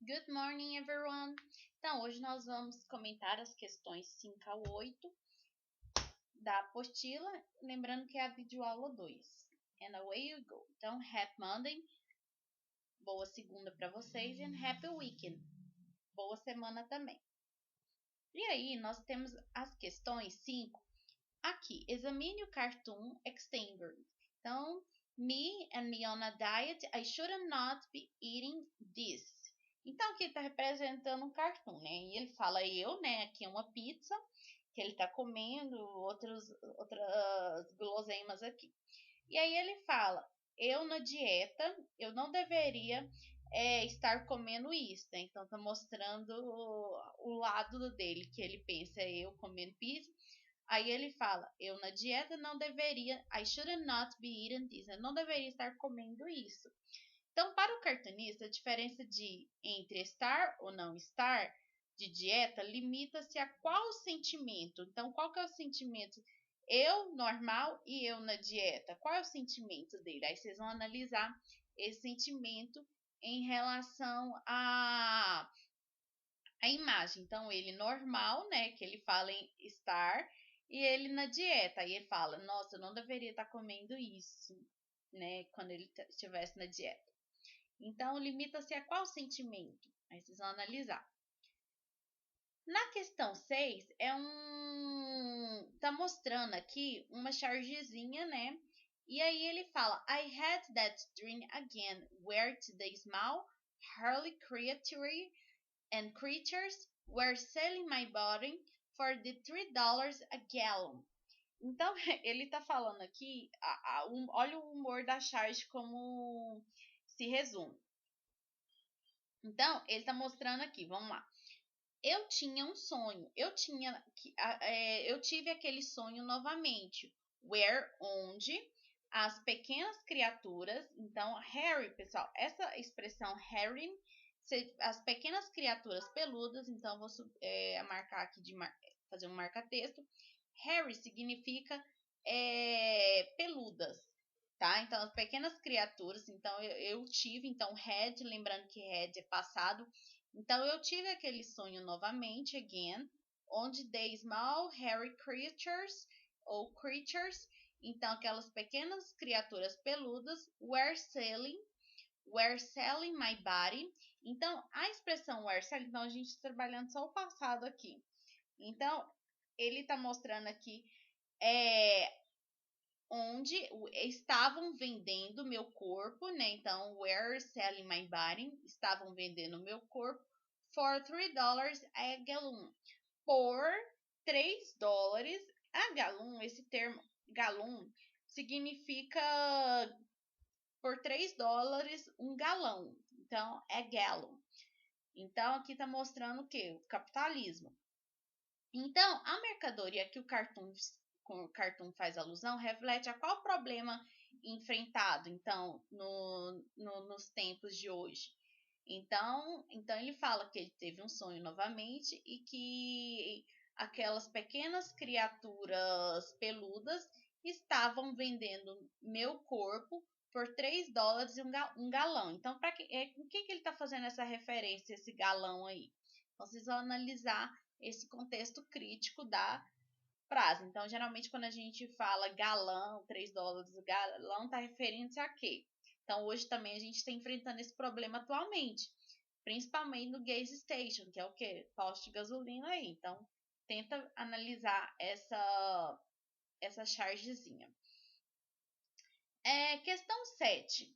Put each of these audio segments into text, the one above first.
Good morning, everyone! Então, hoje nós vamos comentar as questões 5 a 8 da apostila, lembrando que é a videoaula 2. And away you go. Então, Happy Monday, boa segunda para vocês, and Happy Weekend, boa semana também. E aí, nós temos as questões 5 aqui. Examine o cartoon extender. Então, me on a diet, I should not be eating this. Então, aqui está representando um cartoon, né? E ele fala eu, né? Aqui é uma pizza que ele está comendo, outras guloseimas aqui. E aí ele fala, eu na dieta, eu não deveria estar comendo isso, né? Então, tá mostrando o lado dele, que ele pensa eu comendo pizza. Aí ele fala, eu na dieta não deveria, I should not be eating this, eu não deveria estar comendo isso. Então, para o cartunista, a diferença entre estar ou não estar de dieta limita-se a qual sentimento. Então, qual que é o sentimento? Eu normal e eu na dieta. Qual é o sentimento dele? Aí vocês vão analisar esse sentimento em relação à imagem. Então, ele normal, né? Que ele fala em estar, e ele na dieta. Aí ele fala, nossa, eu não deveria estar comendo isso, né? Quando ele estivesse na dieta. Então, limita-se a qual sentimento? Aí vocês vão analisar. Na questão 6, tá mostrando aqui uma chargezinha, né? E aí ele fala, I had that dream again, where the small, hurly creature and creatures were selling my body for the $3 a gallon. Então, ele tá falando aqui, olha o humor da charge como se resume. Então, ele está mostrando aqui, vamos lá. Eu tinha um sonho, eu tive aquele sonho novamente, onde as pequenas criaturas, então Harry, pessoal, essa expressão Harry, as pequenas criaturas peludas, então vou marcar aqui fazer um marca-texto. Harry significa peludas. Tá? Então, as pequenas criaturas, então eu tive, então had, lembrando que had é passado, então eu tive aquele sonho novamente, again, onde the small hairy creatures, ou creatures, então aquelas pequenas criaturas peludas, were selling my body. Então, a expressão were selling, então a gente está trabalhando só o passado aqui. Então, ele está mostrando aqui, onde estavam vendendo meu corpo, né? Então, were selling my body, estavam vendendo meu corpo for $3 a gallon, por $3 a gallon. Esse termo gallon significa por $3 um galão. Então, é gallon. Então, aqui está mostrando o que? O capitalismo. Então, a mercadoria que o cartoon faz alusão reflete a qual problema enfrentado, então, nos tempos de hoje. Então ele fala que ele teve um sonho novamente e que aquelas pequenas criaturas peludas estavam vendendo meu corpo por $3 um galão. Então, o que ele está fazendo essa referência, esse galão aí? Então, vocês vão analisar esse contexto crítico da frase. Então, geralmente, quando a gente fala galão, $3 o galão, está referindo-se a quê? Então, hoje também a gente está enfrentando esse problema atualmente, principalmente no gas station, que é o quê? Posto de gasolina aí. Então, tenta analisar essa chargezinha. Questão 7.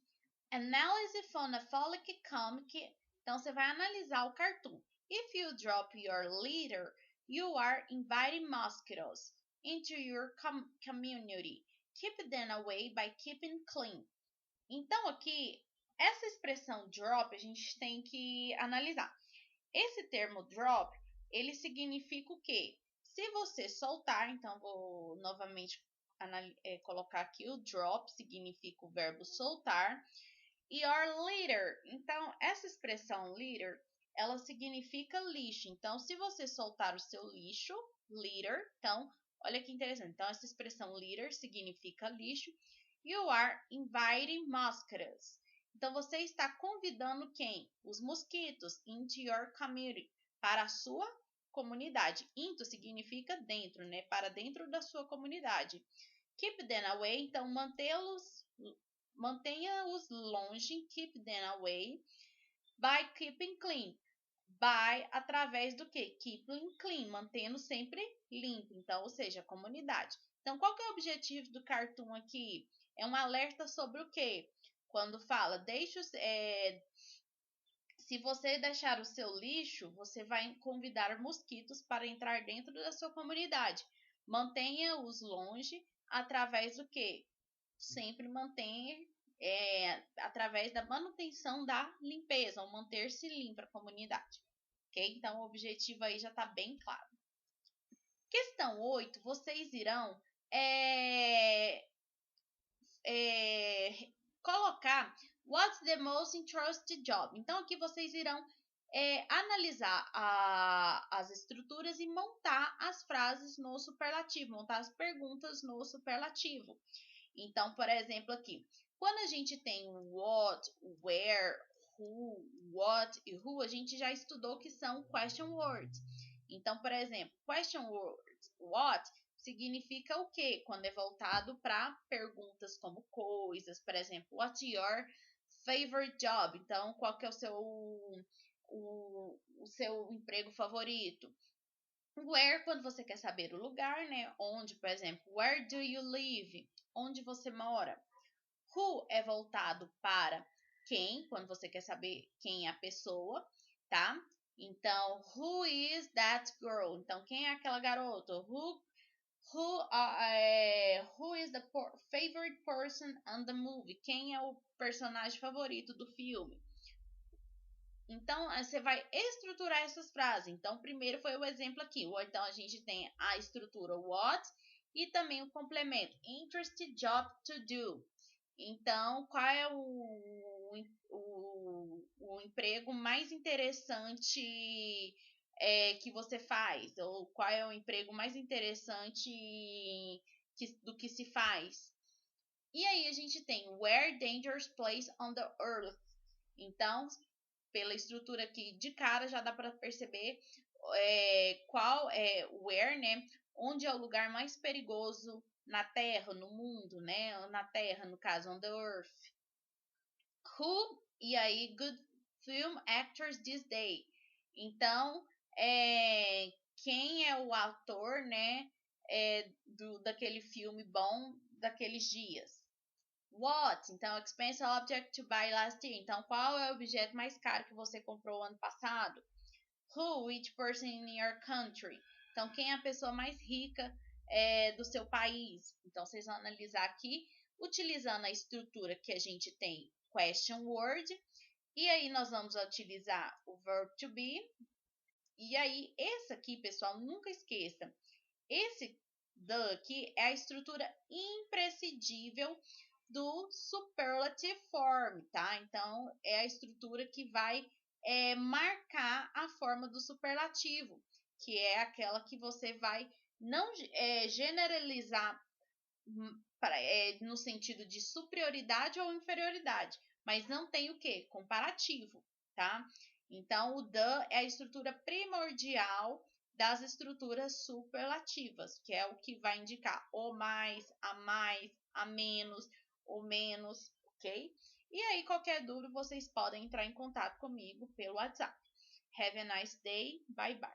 Analyze phonophonic comic. Então, você vai analisar o cartoon. If you drop your litter, you are inviting mosquitoes into your community. Keep them away by keeping clean. Então, aqui, essa expressão drop, a gente tem que analisar. Esse termo drop, ele significa o quê? Se você soltar, então vou novamente colocar aqui o drop, significa o verbo soltar. Your litter, então essa expressão litter, ela significa lixo. Então, se você soltar o seu lixo, litter, então, olha que interessante. Então, essa expressão litter significa lixo. You are inviting mosquitoes. Então, você está convidando quem? Os mosquitos, into your community, para a sua comunidade. Into significa dentro, né? Para dentro da sua comunidade. Keep them away, então mantenha-os longe, keep them away, by keeping clean. By, através do que? Keeping clean, mantendo sempre limpo, então, ou seja, a comunidade. Então, qual que é o objetivo do cartoon aqui? É um alerta sobre o quê? Quando fala, se você deixar o seu lixo, você vai convidar mosquitos para entrar dentro da sua comunidade. Mantenha-os longe através do quê? Sempre mantenha através da manutenção da limpeza, ou manter-se limpa a comunidade. Ok? Então, o objetivo aí já está bem claro. Questão 8, vocês irão colocar what's the most interesting job. Então, aqui vocês irão analisar as estruturas e montar as frases no superlativo, montar as perguntas no superlativo. Então, por exemplo, aqui, quando a gente tem what, where, who, what e who, a gente já estudou que são question words. Então, por exemplo, question words, what, significa o quê? Quando é voltado para perguntas como coisas, por exemplo, what's your favorite job? Então, qual que é o seu emprego favorito? Where, quando você quer saber o lugar, né? Onde, por exemplo, where do you live? Onde você mora? Who é voltado para quem, quando você quer saber quem é a pessoa, tá? Então, who is that girl? Então, quem é aquela garota? Who is the favorite person on the movie? Quem é o personagem favorito do filme? Então, você vai estruturar essas frases. Então, primeiro foi o exemplo aqui. Então, a gente tem a estrutura what e também o complemento interesting job to do. Então, qual é o emprego mais interessante que você faz? Ou qual é o emprego mais interessante do que se faz? E aí a gente tem where dangerous place on the earth. Então, pela estrutura aqui de cara, já dá para perceber qual é where, né? Onde é o lugar mais perigoso na Terra, no mundo, né? Na Terra, no caso, on the earth. Who, e aí, good film actors this day. Então, quem é o ator, né? Daquele filme bom daqueles dias. What? Então, expensive object to buy last year. Então, qual é o objeto mais caro que você comprou ano passado? Who? Which person in your country? Então, quem é a pessoa mais rica do seu país? Então, vocês vão analisar aqui, utilizando a estrutura que a gente tem, question word. E aí, nós vamos utilizar o verb to be. E aí, esse aqui, pessoal, nunca esqueça. Esse the aqui é a estrutura imprescindível do superlative form, tá? Então, é a estrutura que vai marcar a forma do superlativo, que é aquela que você vai não generalizar no sentido de superioridade ou inferioridade, mas não tem o que? Comparativo, tá? Então, o the é a estrutura primordial das estruturas superlativas, que é o que vai indicar o mais, a menos, o menos, ok? E aí, qualquer dúvida, vocês podem entrar em contato comigo pelo WhatsApp. Have a nice day. Bye, bye.